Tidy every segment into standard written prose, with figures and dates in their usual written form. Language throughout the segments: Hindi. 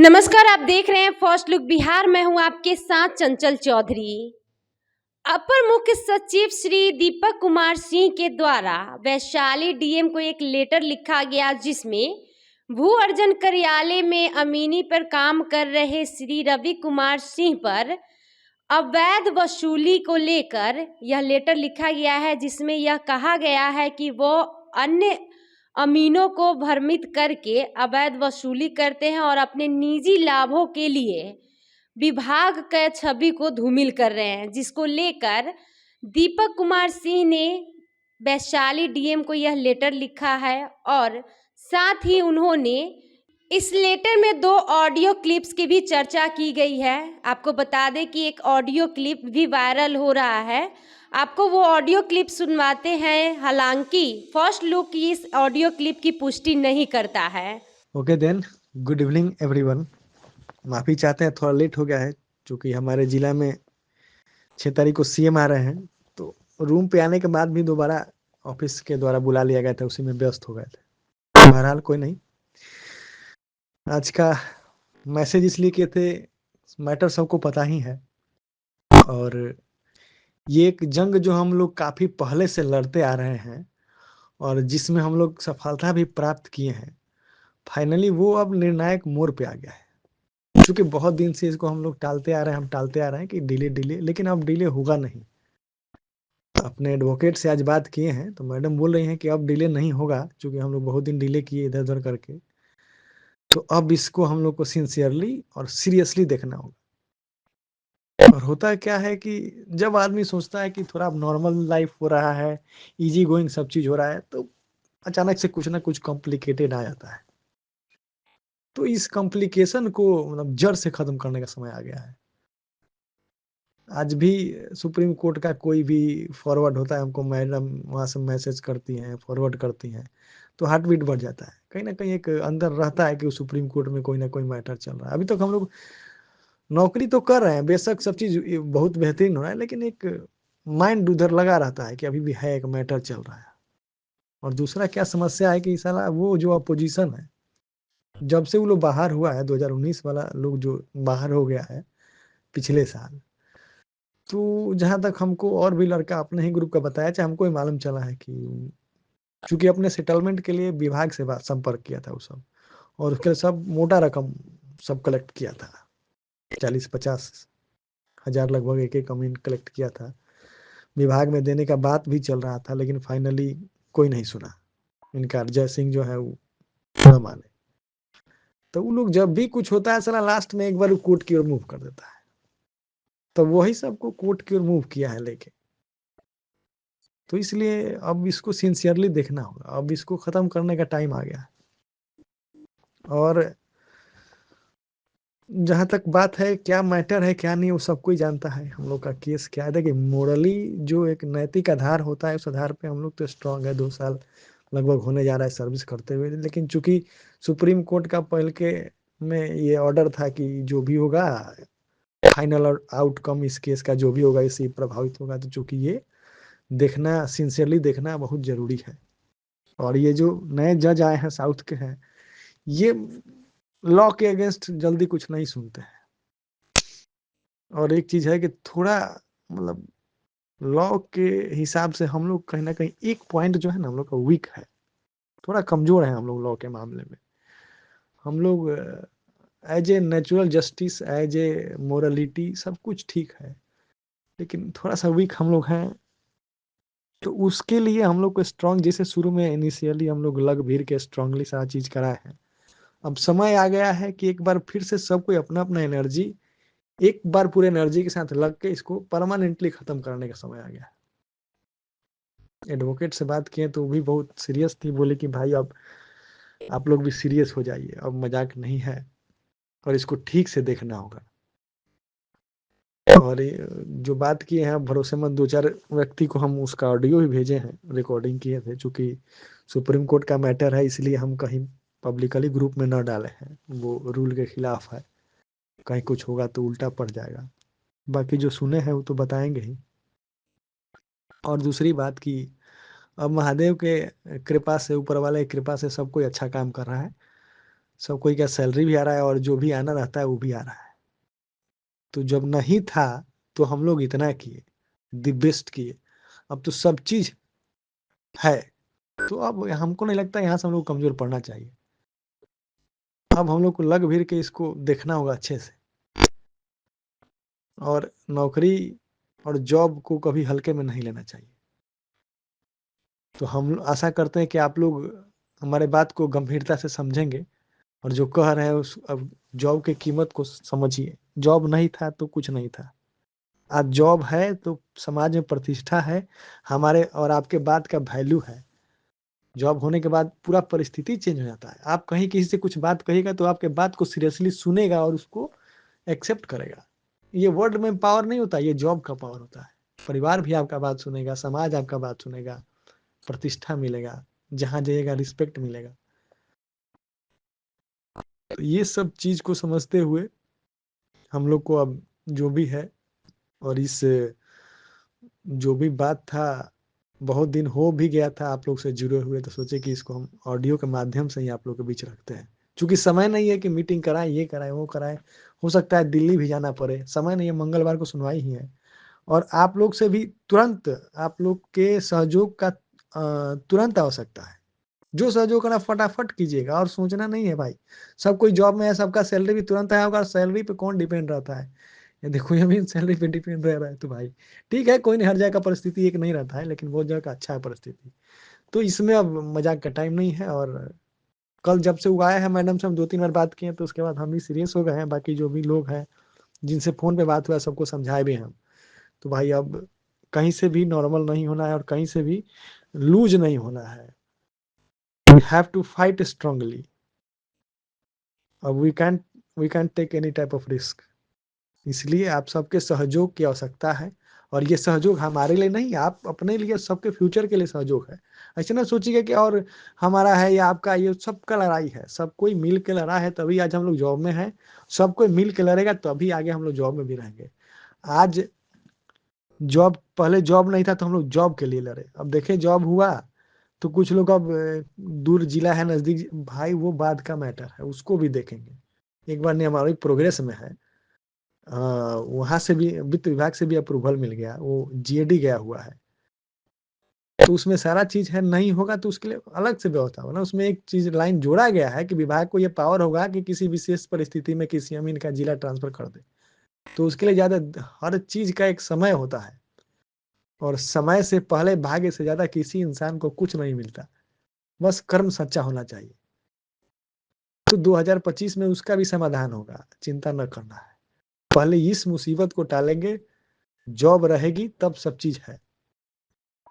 नमस्कार, आप देख रहे हैं फर्स्ट लुक बिहार। मैं हूं आपके साथ चंचल चौधरी। अपर मुख्य सचिव श्री दीपक कुमार सिंह के द्वारा वैशाली डीएम को एक लेटर लिखा गया, जिसमें भू अर्जन कार्यालय में अमीनी पर काम कर रहे श्री रवि कुमार सिंह पर अवैध वसूली को लेकर यह लेटर लिखा गया है, जिसमें यह कहा गया है कि वो अन्य अमीनों को भ्रमित करके अवैध वसूली करते हैं और अपने निजी लाभों के लिए विभाग के छवि को धूमिल कर रहे हैं, जिसको लेकर दीपक कुमार सिंह ने वैशाली डीएम को यह लेटर लिखा है। और साथ ही उन्होंने इस लेटर में 2 ऑडियो क्लिप्स की भी चर्चा की गई है। आपको बता दें कि एक ऑडियो क्लिप भी वायरल हो रहा है। आपको वो ऑडियो क्लिप सुनवाते हैं, हालांकि फर्स्ट लुक इस ऑडियो क्लिप की पुष्टि नहीं करता है। Okay then, good evening everyone. माफ़ी चाहते हैं, थोड़ा लेट हो गया है क्योंकि हमारे ज़िला में 6 तारीख को सीएम आ रहे हैं, तो रूम पे आने के बाद भी दोबारा ऑफिस के द्वारा बुला लिया गया था, उसी में व्यस्त हो गए थे। बहरहाल कोई नहीं, आज का मैसेज इसलिए किए थे, मैटर सबको पता ही है और ये एक जंग जो हम लोग काफ़ी पहले से लड़ते आ रहे हैं और जिसमें हम लोग सफलता भी प्राप्त किए हैं, फाइनली वो अब निर्णायक मोड़ पे आ गया है। क्योंकि बहुत दिन से इसको हम लोग टालते आ रहे हैं, हम टालते आ रहे हैं कि डिले डिले, लेकिन अब डिले होगा नहीं। अपने एडवोकेट से आज बात किए हैं तो मैडम बोल रही हैं कि अब डिले नहीं होगा, क्योंकि हम लोग बहुत दिन डिले किए इधर उधर करके। तो अब इसको हम लोग को सिंसियरली और सीरियसली देखना होगा। और होता क्या है कि जब आदमी सोचता है कि थोड़ा नॉर्मल लाइफ हो रहा है, इजी गोइंग सब चीज हो रहा है, तो अचानक से कुछ ना कुछ कॉम्प्लिकेटेड आ जाता है। तो इस कॉम्प्लिकेशन को मतलब जड़ से खत्म करने का समय आ गया है। आज भी सुप्रीम कोर्ट का कोई भी फॉरवर्ड होता है, हमको मैडम वहाँ से मैसेज करती हैं, फॉरवर्ड करती हैं, तो हार्ट बीट बढ़ जाता है। कहीं ना कहीं एक अंदर रहता है कि सुप्रीम कोर्ट में कोई ना कोई मैटर चल रहा है। अभी तक हम लोग नौकरी तो कर रहे हैं, बेशक सब चीज बहुत बेहतरीन हो रहा है, लेकिन एक माइंड उधर लगा रहता है कि अभी भी है, एक मैटर चल रहा है। और दूसरा क्या समस्या है कि साला वो जो अपोजिशन है, जब से वो लोग बाहर हुआ है, 2019 वाला लोग जो बाहर हो गया है पिछले साल, तो जहाँ तक हमको और भी लड़का अपने ही ग्रुप का बताया, चाहे हमको ही मालूम चला है कि चूंकि अपने सेटलमेंट के लिए विभाग से बात संपर्क किया था वो सब, और उसके लिए सब मोटा रकम सब कलेक्ट किया था, 40-50 हजार लगभग एक एक अमीन कलेक्ट किया था। विभाग में देने का बात भी चल रहा था, लेकिन फाइनली कोई नहीं सुना। इनका अजय सिंह जो है वो न माने। तो वो लोग जब भी कुछ होता है साला लास्ट में एक बार कोर्ट की ओर मूव कर देता है, तो वही सबको कोर्ट की ओर मूव किया है लेके। तो इसलिए अब इसको सिंसियरली देखना होगा, अब इसको खत्म करने का टाइम आ गया है। और जहां तक बात है क्या मैटर है क्या नहीं, वो सब कोई जानता है। हम लोग का केस क्या है, देखिए मोरली जो एक नैतिक आधार होता है, उस आधार पे हम लोग तो स्ट्रांग है। 2 साल लगभग होने जा रहा है सर्विस करते हुए, लेकिन चूंकि सुप्रीम कोर्ट का पहले के में ये ऑर्डर था कि जो भी होगा फाइनल आउटकम इस केस का जो भी होगा इसी प्रभावित होगा, तो चूंकि ये देखना सिंसियरली देखना बहुत जरूरी है। और ये जो नए जज आए हैं साउथ के हैं, ये लॉ के अगेंस्ट जल्दी कुछ नहीं सुनते हैं। और एक चीज है कि थोड़ा मतलब लॉ के हिसाब से हम लोग कहीं ना कहीं एक पॉइंट जो है ना हम लोग का वीक है, थोड़ा कमजोर है हम लोग लॉ के मामले में। हम लोग as a natural justice, as a morality सब कुछ ठीक है, लेकिन थोड़ा सा वीक हम लोग हैं। तो उसके लिए हम लोग को स्ट्रांग, जैसे शुरू में इनिशियली हम लोग लग भीड़ के स्ट्रांगली सारा चीज कराए हैं, अब समय आ गया है कि एक बार फिर से सब कोई अपना अपना एनर्जी एक बार पूरे एनर्जी के साथ लग के इसको परमानेंटली खत्म करने का समय आ गया है। एडवोकेट से बात किए तो वो भी बहुत सीरियस थी, बोले कि भाई अब आप लोग भी सीरियस हो जाइए, अब मजाक नहीं है और इसको ठीक से देखना होगा। और जो बात किए हैं भरोसेमंद 2-4 व्यक्ति को हम उसका ऑडियो भी भेजे हैं, रिकॉर्डिंग किए थे। चूंकि सुप्रीम कोर्ट का मैटर है, इसलिए हम कहीं पब्लिकली ग्रुप में न डाले हैं, वो रूल के खिलाफ है, कहीं कुछ होगा तो उल्टा पड़ जाएगा। बाकी जो सुने हैं वो तो बताएंगे ही। और दूसरी बात की अब महादेव के कृपा से, ऊपर वाले की कृपा से सब कोई अच्छा काम कर रहा है। सब कोई का सैलरी भी आ रहा है और जो भी आना रहता है वो भी आ रहा है। तो जब नहीं था तो हम लोग इतना किए, द बेस्ट किए। अब तो सब चीज है, तो अब हमको नहीं लगता यहाँ से हम लोग कमजोर पड़ना चाहिए। अब हम लोग को लग भीड़ के इसको देखना होगा अच्छे से, और नौकरी और जॉब को कभी हल्के में नहीं लेना चाहिए। तो हम आशा करते हैं कि आप लोग हमारे बात को गंभीरता से समझेंगे, और जो कह रहे हैं उस अब जॉब की कीमत को समझिए। जॉब नहीं था तो कुछ नहीं था, आज जॉब है तो समाज में प्रतिष्ठा है, हमारे और आपके बात का वैल्यू है। जॉब होने के बाद पूरा परिस्थिति चेंज हो जाता है। आप कहीं किसी से कुछ बात कहिएगा तो आपके बात को सीरियसली सुनेगा और उसको एक्सेप्ट करेगा। ये वर्ड में पावर नहीं होता, ये जॉब का पावर होता है। परिवार भी आपका बात सुनेगा, समाज आपका बात सुनेगा, प्रतिष्ठा मिलेगा, जहां जाइएगा रिस्पेक्ट मिलेगा। तो ये सब चीज को समझते हुए हम लोग को अब जो भी है, और इस जो भी बात था, बहुत दिन हो भी गया था आप लोग से जुड़े हुए, तो सोचे कि इसको हम ऑडियो के माध्यम से ही आप लोग के बीच रखते हैं। क्योंकि समय नहीं है कि मीटिंग कराएं, ये कराएं वो कराएं, हो सकता है दिल्ली भी जाना पड़े, समय नहीं है, मंगलवार को सुनवाई ही है। और आप लोग से भी तुरंत आप लोग के सहयोग का तुरंत आवश्यकता है। जो सहयोग करना फटाफट कीजिएगा, और सोचना नहीं है भाई सब कोई जॉब में है, सबका सैलरी भी तुरंत आया होगा। सैलरी पे कौन डिपेंड रहता है? ये देखो, ये भी सैलरी पे डिपेंड रह रहा है तो भाई ठीक है, कोई नहीं, हर जगह का परिस्थिति एक नहीं रहता है, लेकिन वो जगह का अच्छा है परिस्थिति। तो इसमें अब मजाक का टाइम नहीं है। और कल जब से वो आया है मैडम से हम 2-3 बार बात किए, तो उसके बाद हम भी सीरियस हो गए हैं। बाकी जो भी लोग हैं जिनसे फोन पे बात हुआ सबको समझाए भी हैं हम। तो भाई अब कहीं से भी नॉर्मल नहीं होना है और कहीं से भी लूज नहीं होना है। We have to fight strongly. अब we can take any type of risk. इसलिए आप सबके सहयोग की आवश्यकता है, और ये सहयोग हमारे लिए नहीं, आप अपने लिए, सबके फ्यूचर के लिए सहयोग है। ऐसे ना सोचिए कि और हमारा है या आपका, ये सबका लड़ाई है, सब कोई मिल के लड़ा है तभी आज हम लोग जॉब में हैं। सब कोई मिल के लड़ेगा तभी आगे हम लोग जॉब में भी रहेंगे। आज जॉब, पहले जॉब नहीं था तो हम लोग जॉब के लिए लड़े, अब देखें जॉब हुआ तो कुछ लोग अब दूर जिला है, नजदीक भाई, वो बाद का मैटर है, उसको भी देखेंगे। एक बार नहीं, हमारी प्रोग्रेस में है, वहां से भी वित्त विभाग से भी अप्रूवल मिल गया, वो जीएडी गया हुआ है। तो उसमें सारा चीज है, नहीं होगा तो उसके लिए अलग से व्यवस्था होगा ना। उसमें एक चीज लाइन जोड़ा गया है कि विभाग को ये पावर होगा कि किसी विशेष परिस्थिति में किसी अमीन का जिला ट्रांसफर कर दे। तो उसके लिए ज्यादा, हर चीज का एक समय होता है, और समय से पहले भाग्य से ज्यादा किसी इंसान को कुछ नहीं मिलता। बस कर्म सच्चा होना चाहिए। तो 2025 में उसका भी समाधान होगा, चिंता न करना है। पहले इस मुसीबत को टालेंगे, जॉब रहेगी तब सब चीज है।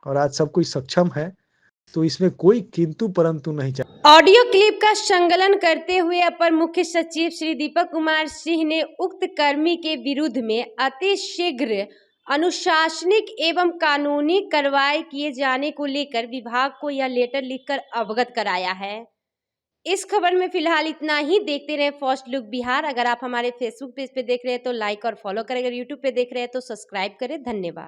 और आज सब कोई सक्षम है, तो इसमें कोई किंतु परंतु नहीं चाहिए। ऑडियो क्लिप का संकलन करते हुए अपर मुख्य सचिव श्री दीपक कुमार सिंह ने उक्त कर्मी के विरुद्ध में अति शीघ्र अनुशासनिक एवं कानूनी कार्रवाई किए जाने को लेकर विभाग को यह लेटर लिखकर अवगत कराया है। इस खबर में फिलहाल इतना ही। देखते रहे फर्स्ट लुक बिहार। अगर आप हमारे फेसबुक पेज पे देख रहे हैं तो लाइक और फॉलो करें, अगर यूट्यूब पे देख रहे हैं तो सब्सक्राइब करें। धन्यवाद।